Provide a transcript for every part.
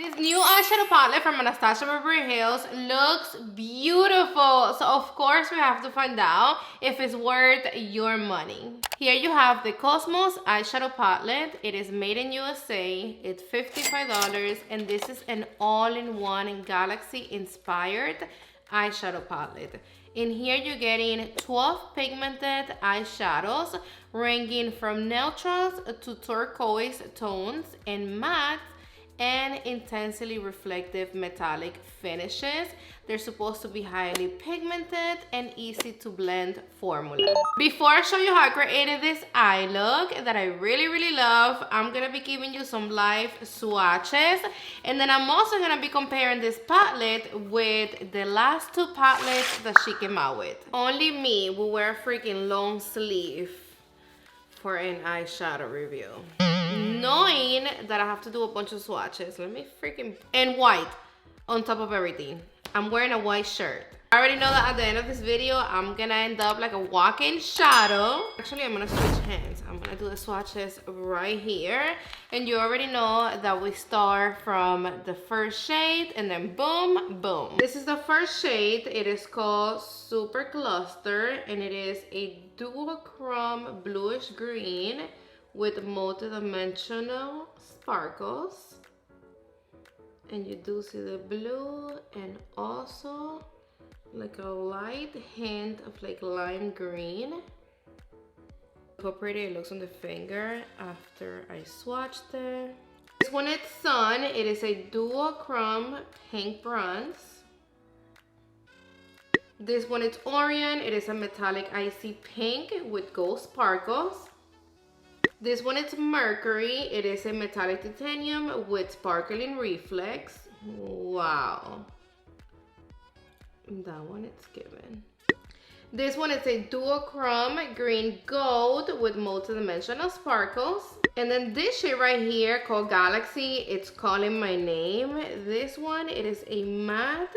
This new eyeshadow palette from Anastasia Beverly Hills looks beautiful. So of course we have to find out if it's worth your money. Here you have the Cosmos eyeshadow palette. It is made in USA. It's $55 and this is an all-in-one Galaxy inspired eyeshadow palette. In here you're getting 12 pigmented eyeshadows ranging from neutrals to turquoise tones and matte and intensely reflective metallic finishes. They're supposed to be highly pigmented and easy to blend formula. Before I show you how I created this eye look that I really love, I'm gonna be giving you some live swatches, and then I'm also gonna be comparing this palette with the last two palettes that she came out with. Only me will wear a freaking long sleeve for an eyeshadow review, knowing that I have to do a bunch of swatches. Let me freaking, and white on top of everything. I'm wearing a white shirt. I already know that at the end of this video I'm gonna end up like a walk-in shadow. Actually, I'm gonna switch hands. I'm gonna do the swatches right here, and you already know that we start from the first shade and then boom boom. This is the first shade. It is called Super Cluster and it is a duochrome bluish green with multi-dimensional sparkles, and you do see the blue and also like a light hint of like lime green. Look how pretty it looks on the finger after I swatched it. This one is Sun. It is a duochrome pink bronze. This one is Orion. It is a metallic icy pink with gold sparkles. This one is Mercury. It is a metallic titanium with sparkling reflex. Wow. That one it's given. This one is a duochrome green gold with multi-dimensional sparkles. And then this shade right here called Galaxy, it's calling my name. This one, it is a matte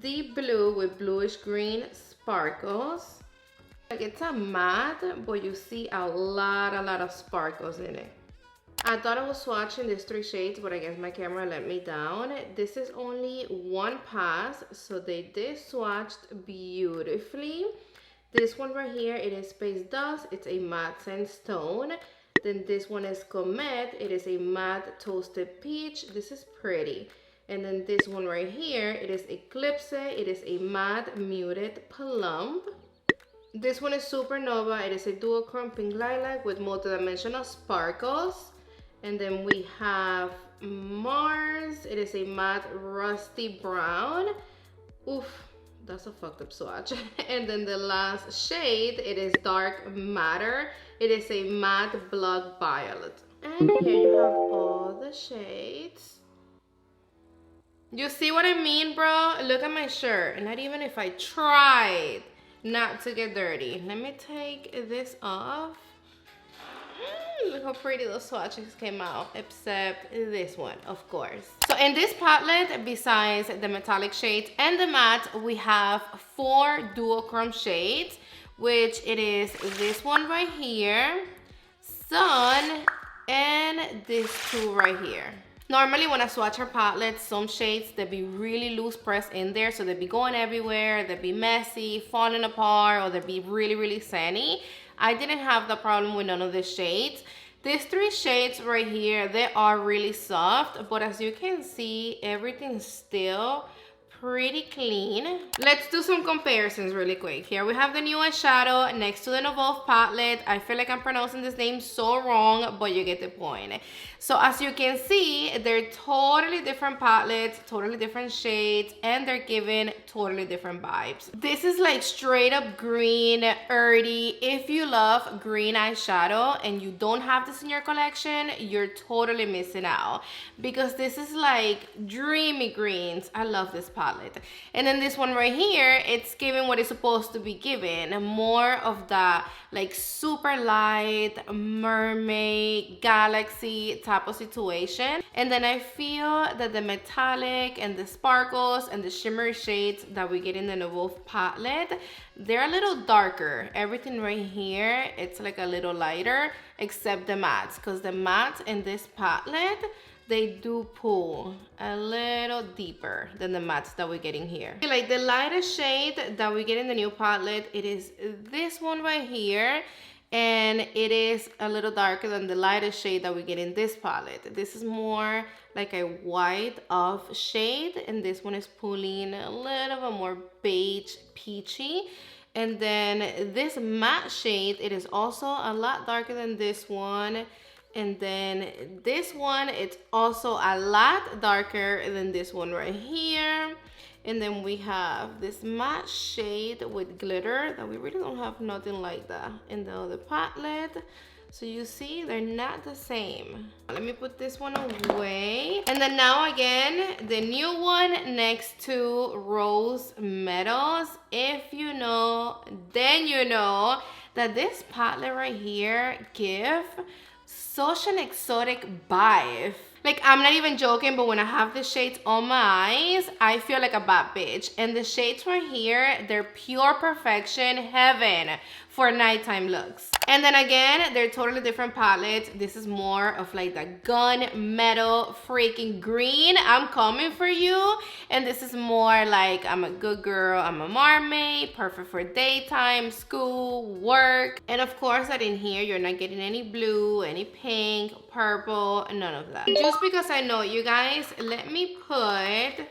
deep blue with bluish green sparkles. Like it's a matte, but you see a lot of sparkles in it. I thought I was swatching these three shades, but I guess my camera let me down. This is only one pass, so they did swatched beautifully. This one right here, it is Space Dust. It's a matte sandstone. Then this one is Comet. It is a matte toasted peach. This is pretty. And then this one right here, it is Eclipse. It is a matte muted plum. This one is Supernova. It is a duochrome pink lilac with multi-dimensional sparkles. And then we have Mars. It is a matte rusty brown. Oof, that's a fucked up swatch. And then the last shade, it is Dark Matter. It is a matte blood violet. And here you have all the shades. You see what I mean, bro? Look at my shirt. Not even if I tried not to get dirty. Let me take this off. Look how pretty those swatches came out, except this one, of course. So in this palette, besides the metallic shades and the matte, we have 4 duochrome shades, which it is this one right here, Sun, and this two right here. Normally when I swatch her palettes, some shades, they be really loose pressed in there, so they be going everywhere, they be messy, falling apart, or they be really sandy. I didn't have the problem with none of the shades. These 3 shades right here, they are really soft, but as you can see, everything's still pretty clean. Let's do some comparisons really quick. Here we have the new eyeshadow next to the Nouveau palette. I feel like I'm pronouncing this name so wrong, but you get the point. So as you can see, they're totally different palettes, totally different shades, and they're giving totally different vibes. This is like straight up green, earthy. If you love green eyeshadow and you don't have this in your collection, you're totally missing out, because this is like dreamy greens. I love this palette. And then this one right here, it's giving what it's supposed to be given, more of the like super light mermaid galaxy type of situation. And then I feel that the metallic and the sparkles and the shimmery shades that we get in the Nouveau palette, they're a little darker. Everything right here, it's like a little lighter, except the mattes, because the mattes in this palette, they do pull a little deeper than the mattes that we're getting here. Like the lightest shade that we get in the new palette, it is this one right here. And it is a little darker than the lightest shade that we get in this palette. This is more like a white off shade, and this one is pulling a little bit more beige peachy. And then this matte shade, it is also a lot darker than this one. And then this one, it's also a lot darker than this one right here. And then we have this matte shade with glitter that we really don't have nothing like that in the other palette. So you see, they're not the same. Let me put this one away. And then now again, the new one next to Rose Metals. If you know, then you know that this palette right here gives such an exotic vibe. Like, I'm not even joking, but when I have the shades on my eyes, I feel like a bad bitch. And the shades right here, they're pure perfection, heaven for nighttime looks. And then again, they're totally different palettes. This is more of like the gunmetal freaking green. I'm coming for you. And this is more like I'm a good girl, I'm a mermaid, perfect for daytime, school, work. And of course that in here, you're not getting any blue, any pink, purple, none of that. Just because I know you guys, let me put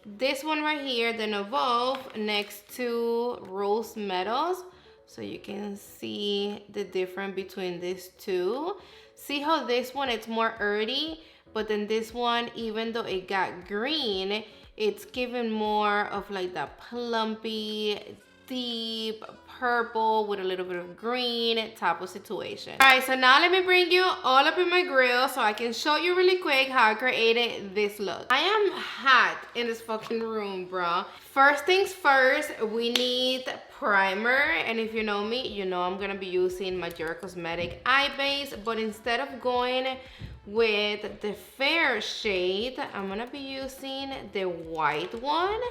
this one right here, the Nouveau, next to Rose Metals, so you can see the difference between these two. See how this one, it's more earthy, but then this one, even though it got green, it's giving more of like that plumpy, deep purple with a little bit of green type of situation. All right, so now let me bring you all up in my grill so I can show you really quick how I created this look. I am hot in this fucking room, bro. First things first, we need primer. And if you know me, you know I'm gonna be using my Jura Cosmetic eye base, but instead of going with the fair shade, I'm gonna be using the white one.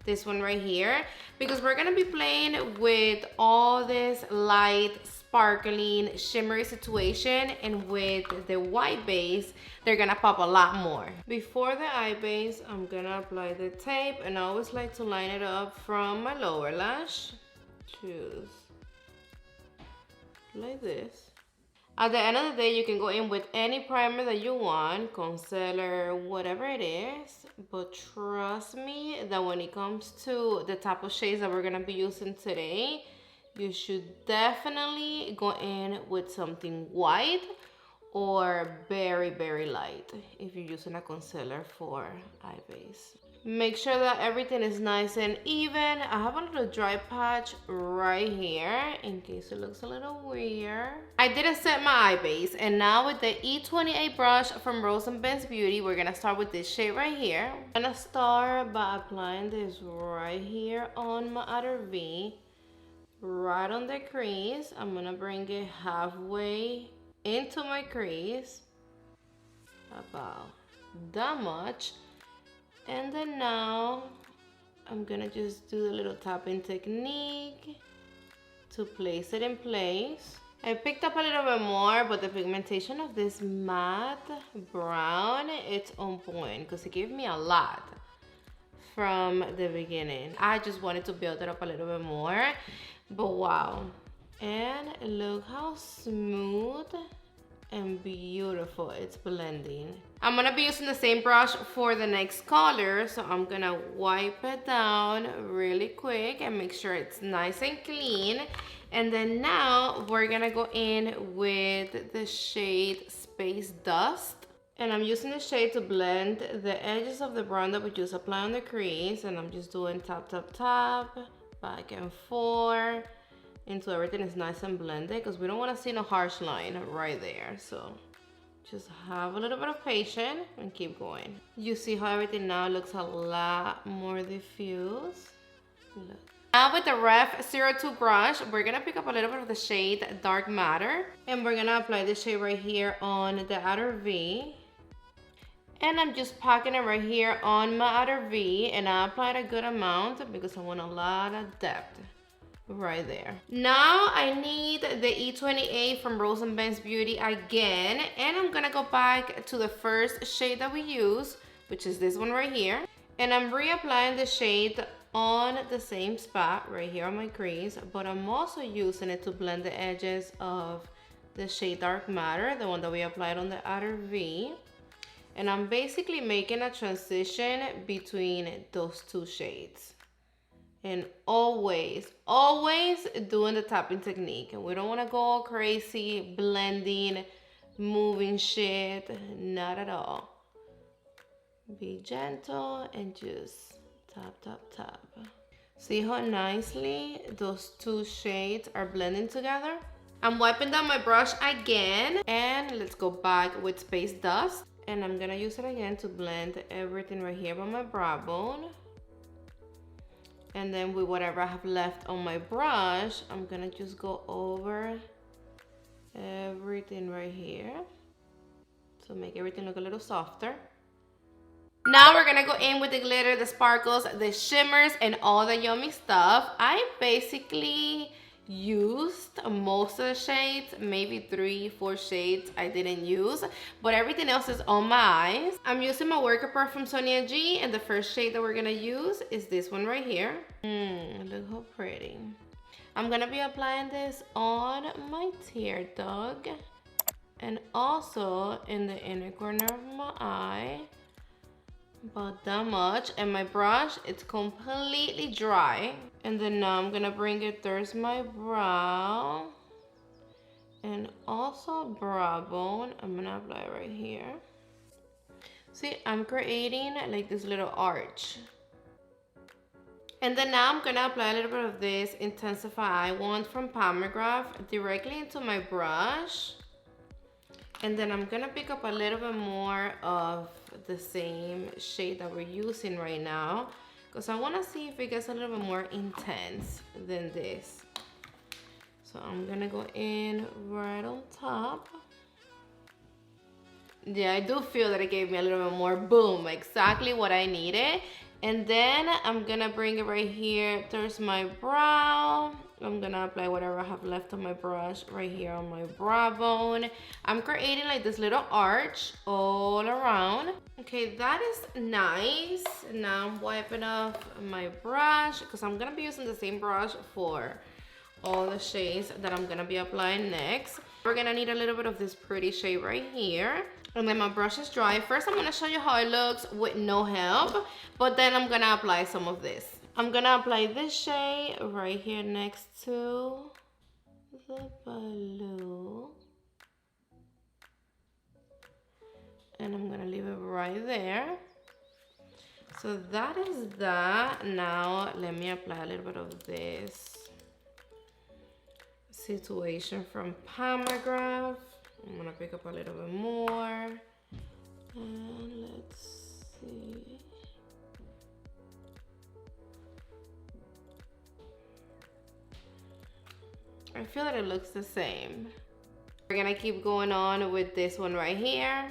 This one right here, because we're gonna be playing with all this light, sparkling, shimmery situation, and with the white base, they're gonna pop a lot more. Before the eye base, I'm gonna apply the tape, and I always like to line it up from my lower lash. Choose like this. At the end of the day, you can go in with any primer that you want, concealer, whatever it is. But trust me that when it comes to the type of shades that we're gonna be using today, you should definitely go in with something white or very, very light if you're using a concealer for eye base. Make sure that everything is nice and even. I have a little dry patch right here in case it looks a little weird. I didn't set my eye base, and now with the E28 brush from Rose & Ben's Beauty, we're gonna start with this shade right here. I'm gonna start by applying this right here on my outer V, right on the crease. I'm gonna bring it halfway into my crease, about that much. And then now I'm gonna just do the little tapping technique to place it in place. I picked up a little bit more, but the pigmentation of this matte brown, it's on point because it gave me a lot from the beginning. I just wanted to build it up a little bit more, but wow. And look how smooth and beautiful it's blending. I'm gonna be using the same brush for the next color, so I'm gonna wipe it down really quick and make sure it's nice and clean. And then now we're gonna go in with the shade Space Dust, and I'm using the shade to blend the edges of the brown that we just applied on the crease, and I'm just doing tap tap tap, back and forth until everything is nice and blended, because we don't want to see no harsh line right there. So just have a little bit of patience and keep going. You see how everything now looks a lot more diffuse. Look. Now with the Ref 02 brush, we're gonna pick up a little bit of the shade Dark Matter, and we're gonna apply this shade right here on the outer V. And I'm just packing it right here on my outer V, and I applied a good amount because I want a lot of depth right there. Now I need the E28 from Rose and Ben's Beauty again, and I'm gonna go back to the first shade that we use, which is this one right here, and I'm reapplying the shade on the same spot right here on my crease, but I'm also using it to blend the edges of the shade Dark Matter, the one that we applied on the outer V. And I'm basically making a transition between those two shades. And always doing the tapping technique. And we don't want to go all crazy, blending, moving shit. Not at all. Be gentle and just tap, tap, tap. See how nicely those two shades are blending together? I'm wiping down my brush again. And let's go back with Space Dust. And I'm gonna use it again to blend everything right here on my brow bone. And then with whatever I have left on my brush, I'm gonna just go over everything right here to make everything look a little softer. Now we're gonna go in with the glitter, the sparkles, the shimmers, and all the yummy stuff. I basically used most of the shades, maybe 3-4 shades I didn't use, but everything else is on my eyes. I'm using my Worker Perfume Sonia G, and the first shade that we're gonna use is this one right here. Look how pretty. I'm gonna be applying this on my tear duct and also in the inner corner of my eye, about that much. And my brush, it's completely dry. And then now I'm gonna bring it towards my brow and also brow bone. I'm gonna apply it right here. See, I'm creating like this little arch. And then now I'm gonna apply a little bit of this Intensify Eye Wand from Palmograph directly into my brush. And then I'm gonna pick up a little bit more of the same shade that we're using right now, because I wanna see if it gets a little bit more intense than this. So I'm gonna go in right on top. Yeah, I do feel that it gave me a little bit more boom, exactly what I needed. And then I'm gonna bring it right here towards my brow. I'm gonna apply whatever I have left on my brush right here on my brow bone. I'm creating like this little arch all around. Okay, that is nice. Now I'm wiping off my brush because I'm gonna be using the same brush for all the shades that I'm gonna be applying next. We're gonna need a little bit of this pretty shade right here. And then my brush is dry. First, I'm gonna show you how it looks with no help, but then I'm gonna apply some of this. I'm gonna apply this shade right here next to the blue. And I'm gonna leave it right there. So that is that. Now, let me apply a little bit of this Situation from Palmograph. I'm gonna pick up a little bit more. And let's see. I feel that it looks the same. We're gonna keep going on with this one right here.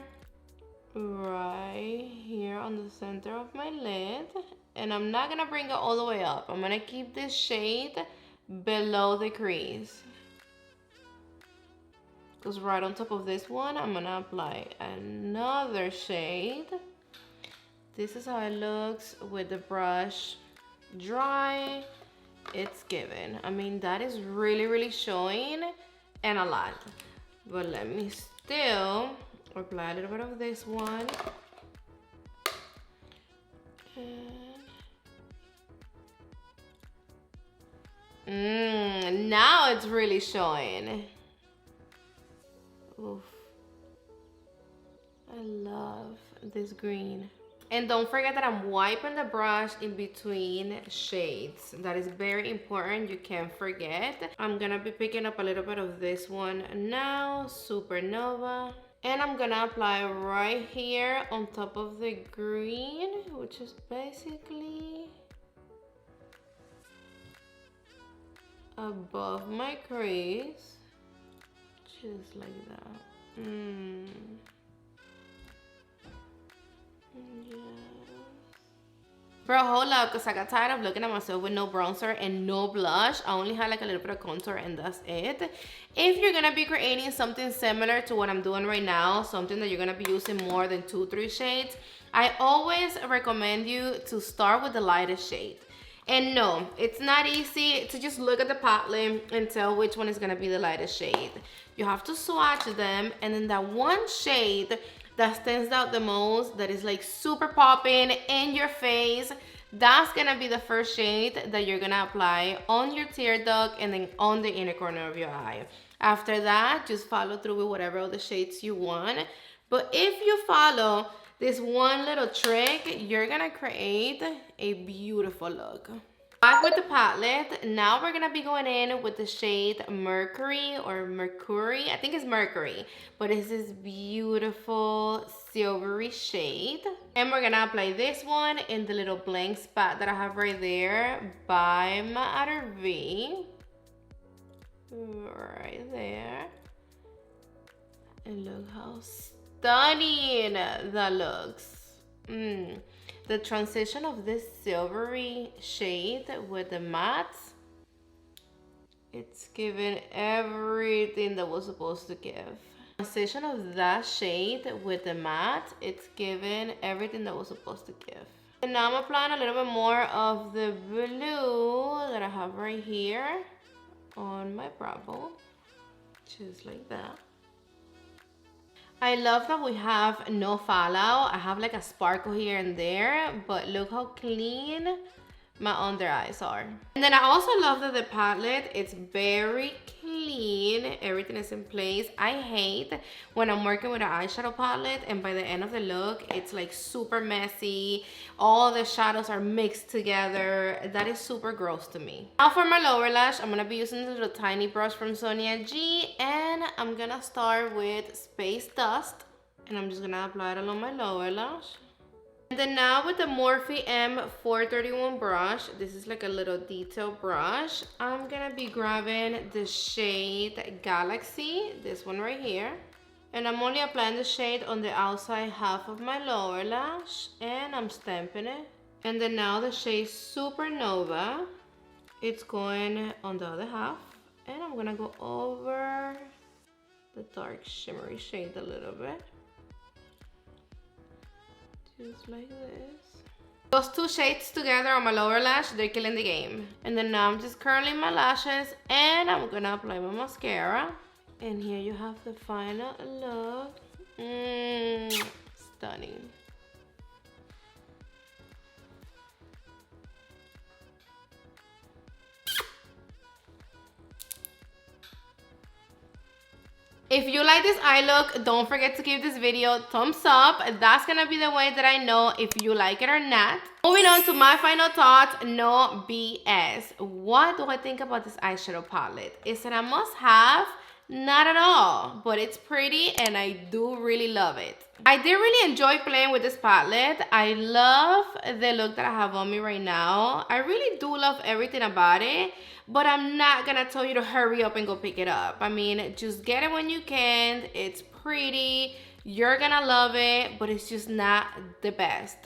Right here on the center of my lid. And I'm not gonna bring it all the way up. I'm gonna keep this shade below the crease. Because right on top of this one, I'm gonna apply another shade. This is how it looks with the brush dry. It's given. I mean, that is really showing and a lot. But let me still apply a little bit of this one. And now it's really showing. Oof. I love this green. And don't forget that I'm wiping the brush in between shades. That is very important, you can't forget. I'm gonna be picking up a little bit of this one now, Supernova. And I'm gonna apply right here on top of the green, which is basically above my crease. Just like that. Yes. for a whole lot because I got tired of looking at myself with no bronzer and no blush. I only had like a little bit of contour and that's it. If you're gonna be creating something similar to what I'm doing right now, something that you're gonna be using more than 2-3 shades, I always recommend you to start with the lightest shade. And no, it's not easy to just look at the palette and tell which one is gonna be the lightest shade. You have to swatch them, and then that one shade that stands out the most, that is like super popping in your face, that's gonna be the first shade that you're gonna apply on your tear duct and then on the inner corner of your eye. After that, just follow through with whatever other shades you want. But if you follow this one little trick, you're gonna create a beautiful look. Back with the palette, now we're gonna be going in with the shade Mercury or Mercury. I think it's Mercury, but it's this beautiful silvery shade. And we're gonna apply this one in the little blank spot that I have right there by my outer V. Right there. And look how stunning that looks. The transition of this silvery shade with the matte, it's giving everything that was supposed to give. Transition of that shade with the matte, it's giving everything that was supposed to give. And now I'm applying a little bit more of the blue that I have right here on my brow bone, just like that. I love that we have no fallout. I have like a sparkle here and there, but look how clean my under eyes are. And then I also love that the palette, it's very clean. Everything is in place. I hate when I'm working with an eyeshadow palette and by the end of the look, it's like super messy. All the shadows are mixed together. That is super gross to me. Now for my lower lash, I'm gonna be using this little tiny brush from Sonia G, and I'm gonna start with Space Dust, and I'm just gonna apply it along my lower lash. And then now with the Morphe M431 brush, this is like a little detail brush, I'm gonna be grabbing the shade Galaxy, this one right here. And I'm only applying the shade on the outside half of my lower lash, and I'm stamping it. And then now the shade Supernova, it's going on the other half. And I'm gonna go over the dark shimmery shade a little bit. Just like this. Those two shades together on my lower lash, they're killing the game. And then now I'm just curling my lashes and I'm gonna apply my mascara. And here you have the final look. Stunning. If you like this eye look, don't forget to give this video a thumbs up. That's gonna be the way that I know if you like it or not. Moving on to my final thoughts, no BS. What do I think about this eyeshadow palette? Is it a must-have? Not at all, but it's pretty and I do really love it. I did really enjoy playing with this palette. I love the look that I have on me right now. I really do love everything about it, but I'm not gonna tell you to hurry up and go pick it up. I mean, just get it when you can. It's pretty, you're gonna love it, but it's just not the best.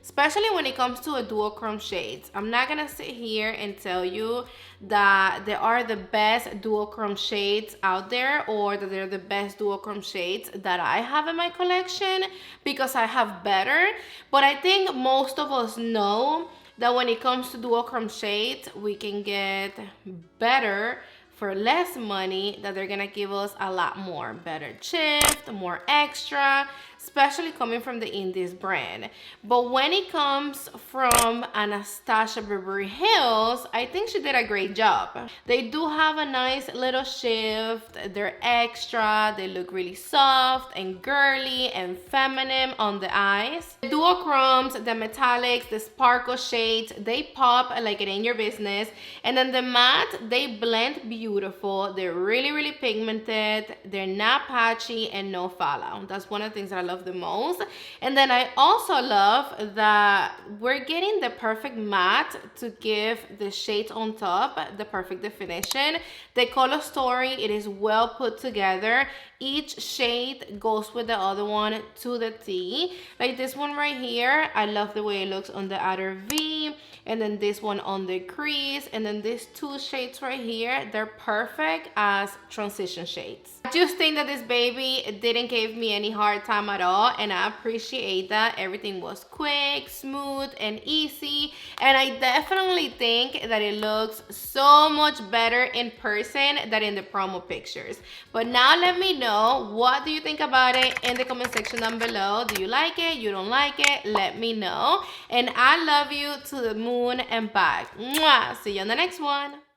Especially when it comes to a duochrome shades. I'm not gonna sit here and tell you that they are the best duochrome shades out there or that they're the best duochrome shades that I have in my collection, because I have better. But I think most of us know that when it comes to duochrome shades, we can get better for less money, that they're gonna give us a lot more. Better shift, more extra, especially coming from the Eaze brand. But when it comes from Anastasia Beverly Hills, I think she did a great job. They do have a nice little shift. They're extra. They look really soft and girly and feminine on the eyes. The duochromes, the metallics, the sparkle shades, they pop like it ain't your business. And then the matte, they blend beautiful. They're really, really pigmented. They're not patchy and no fallout. That's one of the things that I love the most. And then I also love that we're getting the perfect matte to give the shades on top the perfect definition. The color story, it is well put together. Each shade goes with the other one to the T. Like this one right here, I love the way it looks on the outer V, and then this one on the crease, and then these two shades right here, they're perfect as transition shades. I just think that this baby didn't give me any hard time at all, and I appreciate that. Everything was quick, smooth, and easy, and I definitely think that it looks so much better in person than in the promo pictures. But now let me know, what do you think about it in the comment section down below? Do you like it? You don't like it? Let me know. And I love you to the moon and back. Mwah! See you on the next one.